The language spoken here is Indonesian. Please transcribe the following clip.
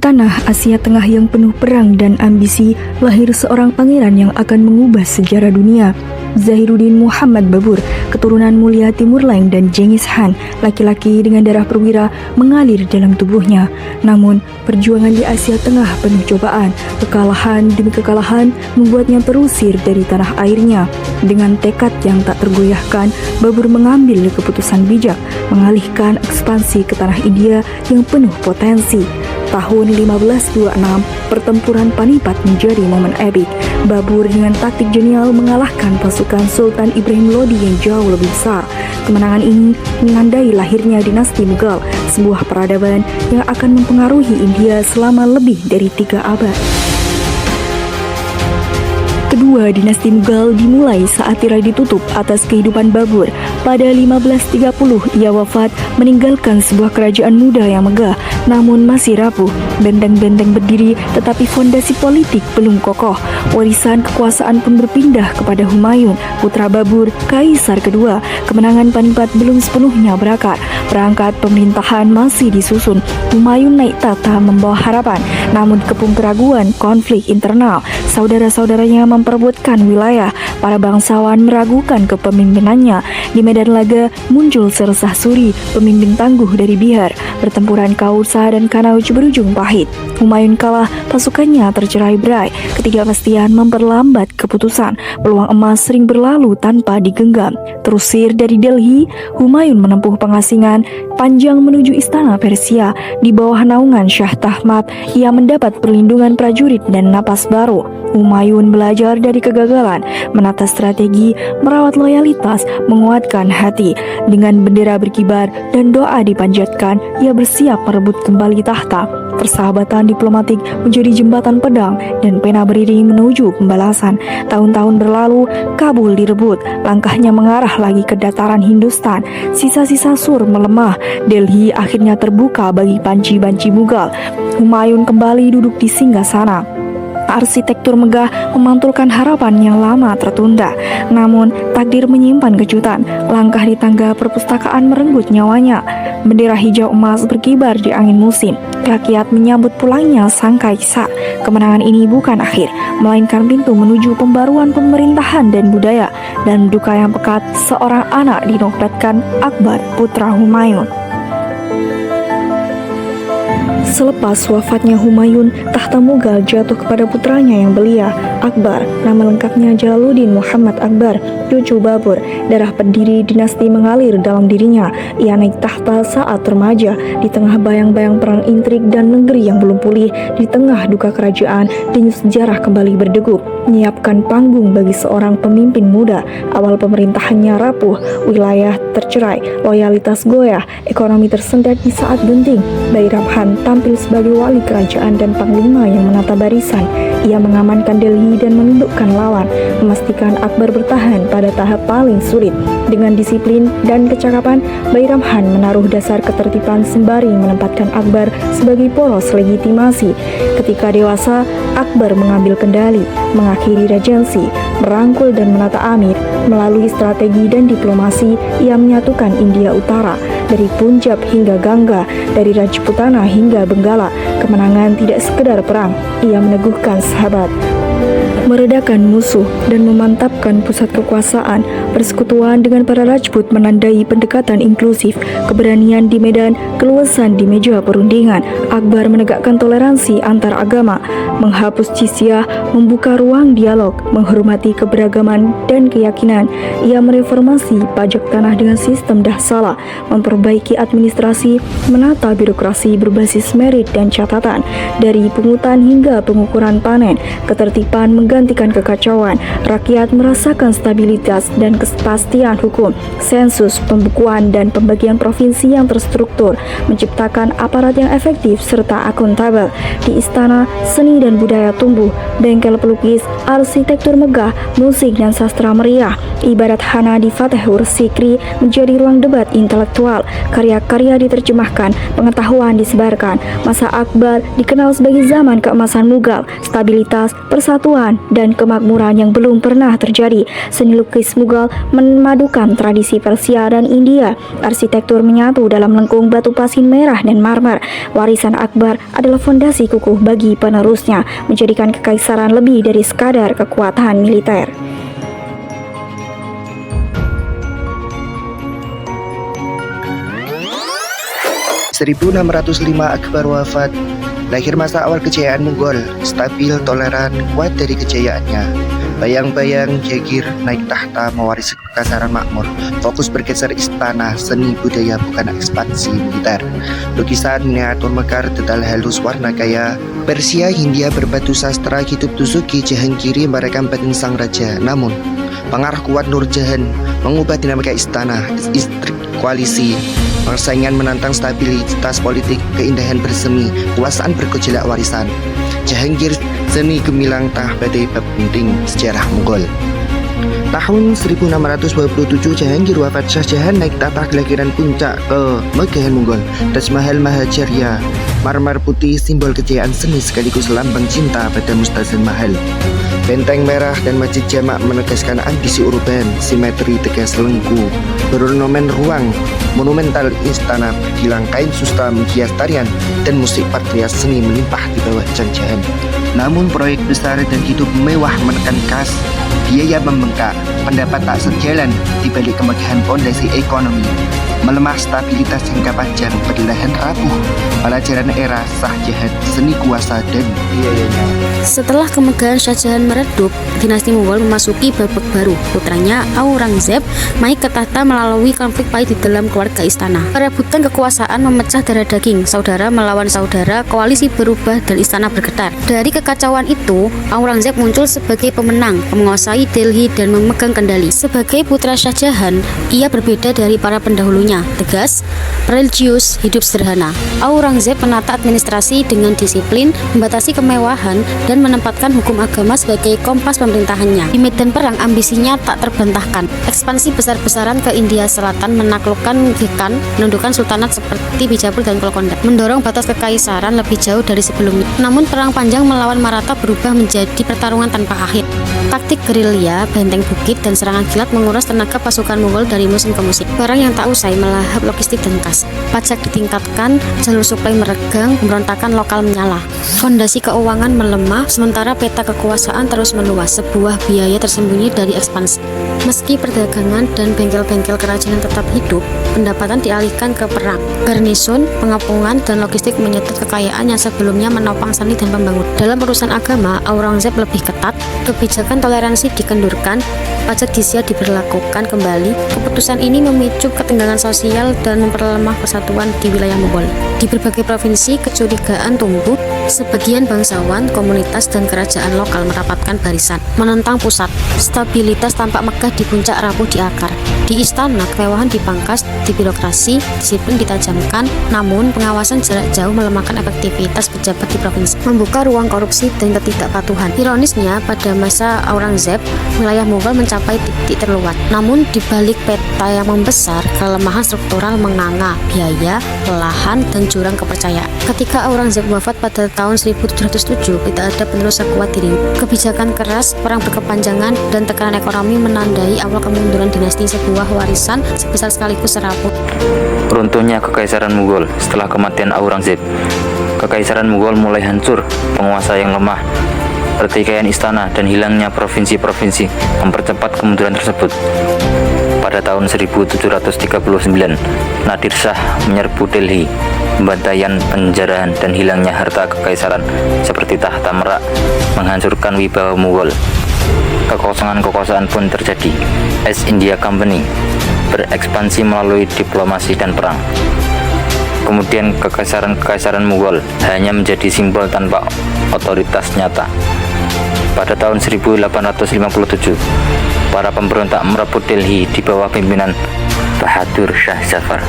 tanah Asia Tengah yang penuh perang dan ambisi, lahir seorang pangeran yang akan mengubah sejarah dunia. Zahiruddin Muhammad Babur, keturunan mulia Timur Leng dan Genghis Khan, laki-laki dengan darah perwira mengalir dalam tubuhnya. Namun, perjuangan di Asia Tengah penuh cobaan, kekalahan demi kekalahan membuatnya terusir dari tanah airnya. Dengan tekad yang tak tergoyahkan, Babur mengambil keputusan bijak, mengalihkan ekspansi ke tanah India yang penuh potensi. Tahun 1526, pertempuran Panipat menjadi momen epik. Babur dengan taktik jenial mengalahkan pasukan Sultan Ibrahim Lodi yang jauh lebih besar. Kemenangan ini menandai lahirnya dinasti Mughal, sebuah peradaban yang akan mempengaruhi India selama lebih dari 3 abad. Kedua dinasti Mughal dimulai saat tirai ditutup atas kehidupan Babur. Pada 1530, ia wafat meninggalkan sebuah kerajaan muda yang megah, namun masih rapuh. Benteng-benteng berdiri, tetapi fondasi politik belum kokoh. Warisan kekuasaan pun berpindah kepada Humayun, putra Babur, kaisar kedua. Kemenangan Panipat belum sepenuhnya berakar. Perangkat pemerintahan masih disusun. Humayun naik tahta membawa harapan, namun kepung keraguan, konflik internal. Saudara-saudaranya memperebutkan wilayah. Para bangsawan meragukan kepemimpinannya. Di medan laga muncul Sersah Suri, pemimpin tangguh dari Bihar. Pertempuran Kausa dan Kanauj berujung pahit. Humayun kalah, pasukannya tercerai-berai. Ketidakpastian memperlambat keputusan. Peluang emas sering berlalu tanpa digenggam. Terusir dari Delhi, Humayun menempuh pengasingan panjang menuju istana Persia. Di bawah naungan Shah Tahmad, ia mendapat perlindungan prajurit dan napas baru. Humayun belajar dari kegagalan, menata strategi, merawat loyalitas, menguatkan hati. Dengan bendera berkibar dan doa dipanjatkan, ia bersiap merebut kembali tahta. Persahabatan diplomatik menjadi jembatan pedang dan pena beriring menuju pembalasan. Tahun-tahun berlalu, Kabul direbut. Langkahnya mengarah lagi ke dataran Hindustan. Sisa-sisa Sur melemah. Delhi akhirnya terbuka bagi banci-banci Mughal. Humayun kembali duduk di singgasana. Arsitektur megah memantulkan harapan yang lama tertunda. Namun, takdir menyimpan kejutan. Langkah di tangga perpustakaan merenggut nyawanya. Bendera hijau emas berkibar di angin musim. Rakyat menyambut pulangnya sang kaisar. Kemenangan ini bukan akhir, melainkan pintu menuju pembaruan pemerintahan dan budaya. Dan duka yang pekat, seorang anak dinobatkan Akbar, putra Humayun. Selepas wafatnya Humayun, tahta Mughal jatuh kepada putranya yang belia, Akbar. Nama lengkapnya Jalaluddin Muhammad Akbar, cucu Babur. Darah pendiri dinasti mengalir dalam dirinya. Ia naik tahta saat remaja, di tengah bayang-bayang perang intrik dan negeri yang belum pulih. Di tengah duka kerajaan, denyut sejarah kembali berdegup. Menyiapkan panggung bagi seorang pemimpin muda. Awal pemerintahannya rapuh, wilayah tercerai, loyalitas goyah, ekonomi tersendat di saat genting. Bairam Khan tampil sebagai wali kerajaan dan panglima yang menata barisan. Ia mengamankan Delhi dan menundukkan lawan, memastikan Akbar bertahan pada tahap paling sulit. Dengan disiplin dan kecakapan, Bairam Khan menaruh dasar ketertiban sembari menempatkan Akbar sebagai poros legitimasi. Ketika dewasa, Akbar mengambil kendali, mengakhiri regensi, merangkul dan menata amir. Melalui strategi dan diplomasi, ia menyatukan India Utara, dari Punjab hingga Gangga, dari Rajputana hingga Benggala. Kemenangan tidak sekedar perang, ia meneguhkan sahabat, meredakan musuh, dan memantapkan pusat kekuasaan. Persekutuan dengan para Rajput menandai pendekatan inklusif, keberanian di medan, keluasan di meja perundingan. Akbar menegakkan toleransi antar agama, menghapus jizyah, membuka ruang dialog, menghormati keberagaman dan keyakinan. Ia mereformasi pajak tanah dengan sistem dahsala, memperbaiki administrasi, menata birokrasi berbasis merit dan catatan. Dari pungutan hingga pengukuran panen, ketertiban menggantikan kekacauan. Rakyat merasakan stabilitas dan kepastian hukum. Sensus, pembukuan, dan pembagian provinsi yang terstruktur menciptakan aparat yang efektif serta akuntabel. Di istana, seni dan budaya tumbuh. Bengkel pelukis, arsitektur megah, musik dan sastra meriah. Ibarat Hana di Fatehur Sikri menjadi ruang debat intelektual. Karya-karya diterjemahkan, pengetahuan disebarkan. Masa Akbar dikenal sebagai zaman keemasan Mughal. Stabilitas, persatuan, dan kemakmuran yang belum pernah terjadi. Seni lukis Mughal memadukan tradisi Persia dan India. Arsitektur menyatu dalam lengkung batu pasin merah dan marmer. Warisan Akbar adalah fondasi kukuh bagi penerusnya, menjadikan kekaisaran lebih dari sekadar kekuatan militer. 1605 Akbar wafat. Lahir masa awal kejayaan Mughal, stabil, toleran, kuat dari kejayaannya. Bayang-bayang Jagir naik tahta mewarisi kekaisaran makmur, fokus bergeser istana, seni budaya bukan ekspansi militer. Lukisan miniatur mekar, detail halus, warna kaya. Persia, Hindia berbatu sastra, kitab Tusuki, Jahangiri merekam batin sang raja. Namun, pengaruh kuat Nur Jahan mengubah dinamika istana, istri koalisi. Persaingan menantang stabilitas politik, keindahan bersemi, kuasaan bergejolak warisan. Jahangir seni gemilang tengah badai bab penting sejarah Mughal. Tahun 1627 Jahangir wafat. Shah Jahan naik tahta kelahiran puncak kemegahan Mughal. Taj Mahal Mahajarya, marmer putih simbol kejayaan seni sekaligus lambang cinta pada Mustazan Mahal. Benteng merah dan masjid jamak menegaskan ambisi urban, simetri tegas lengku, berornamen ruang monumental istana berkilang kain susta menghias tarian dan musik patrias seni melimpah di bawah Jahan. Namun proyek besar dan hidup mewah menekan kas, biaya membengkak, pendapat tak sejalan di balik kemegahan fondasi ekonomi. Melemah stabilitas jangka panjang, perlahan rapuh pelajaran era Shah Jahan, seni kuasa dan biayanya. Setelah kemegahan Shah Jahan meredup, dinasti Mughal memasuki babak baru. Putranya Aurangzeb naik ke tahta melalui konflik pahit di dalam keluarga istana. Perebutan kekuasaan memecah darah daging, saudara melawan saudara, koalisi berubah dan istana bergetar. Dari kekacauan itu, Aurangzeb muncul sebagai pemenang, menguasai Delhi dan memegang kendali. Sebagai putra Shah Jahan, ia berbeda dari para pendahulunya, tegas, religius, hidup sederhana. Aurangzeb menata administrasi dengan disiplin, membatasi kemewahan, dan menempatkan hukum agama sebagai kompas pemerintahannya. Di medan perang, ambisinya tak terbantahkan. Ekspansi besar-besaran ke India Selatan, menaklukkan Deccan, menundukkan sultanat seperti Bijapur dan Golconda, mendorong batas kekaisaran lebih jauh dari sebelumnya. Namun perang panjang melawan Maratha berubah menjadi pertarungan tanpa akhir. Taktik gerilya, benteng bukit, dan serangan kilat menguras tenaga pasukan Mughal dari musim ke musim. Perang yang tak usai melahap logistik dan kas. Pajak ditingkatkan, jalur suplai meregang, pemberontakan lokal menyala. Fondasi keuangan melemah, sementara peta kekuasaan terus meluas, sebuah biaya tersembunyi dari ekspansi. Meski perdagangan dan bengkel-bengkel kerajaan tetap hidup, pendapatan dialihkan ke perang. Garnison, pengapungan, dan logistik menyedot kekayaan yang sebelumnya menopang seni dan pembangunan. Dalam urusan agama, Aurangzeb lebih ketat, kebijakan toleransi dikendurkan, pajak jizya diberlakukan kembali. Keputusan ini memicu ketegangan sosial dan memperlemah persatuan di wilayah Mughal. Di berbagai provinsi, kecurigaan tumbuh. Sebagian bangsawan, komunitas, dan kerajaan lokal merapatkan barisan, menentang pusat. Stabilitas tampak megah di puncak, rapuh di akar. Di istana, kemewahan dipangkas, di birokrasi, disiplin ditajamkan, namun pengawasan jarak jauh melemahkan efektivitas pejabat di provinsi, membuka ruang korupsi dan ketidakpatuhan. Ironisnya, pada masa Aurangzeb, wilayah Mughal mencapai titik terluat. Namun, di balik peta yang membesar, kelemahan struktural menganga, biaya, lahan, dan jurang kepercayaan. Ketika Aurangzeb wafat pada tahun 1707, tidak ada penerus sekuat dirinya. Kebijakan keras, perang berkepanjangan, dan tekanan ekonomi menandai awal kemunduran dinasti, sebuah warisan sebesar sekaligus rapuh. Runtuhnya Kekaisaran Mughal. Setelah kematian Aurangzeb, Kekaisaran Mughal mulai hancur. Penguasa yang lemah, pertikaian istana, dan hilangnya provinsi-provinsi mempercepat kemunduran tersebut. Pada tahun 1739, Nadir Shah menyerbu Delhi. Pembantaian, penjarahan, dan hilangnya harta kekaisaran seperti tahta merak menghancurkan wibawa Mughal. Kekosongan kekuasaan pun terjadi. East India Company berekspansi melalui diplomasi dan perang. Kemudian kekaisaran Mughal hanya menjadi simbol tanpa otoritas nyata. Pada tahun 1857, para pemberontak merebut Delhi di bawah pimpinan Bahadur Shah Zafar.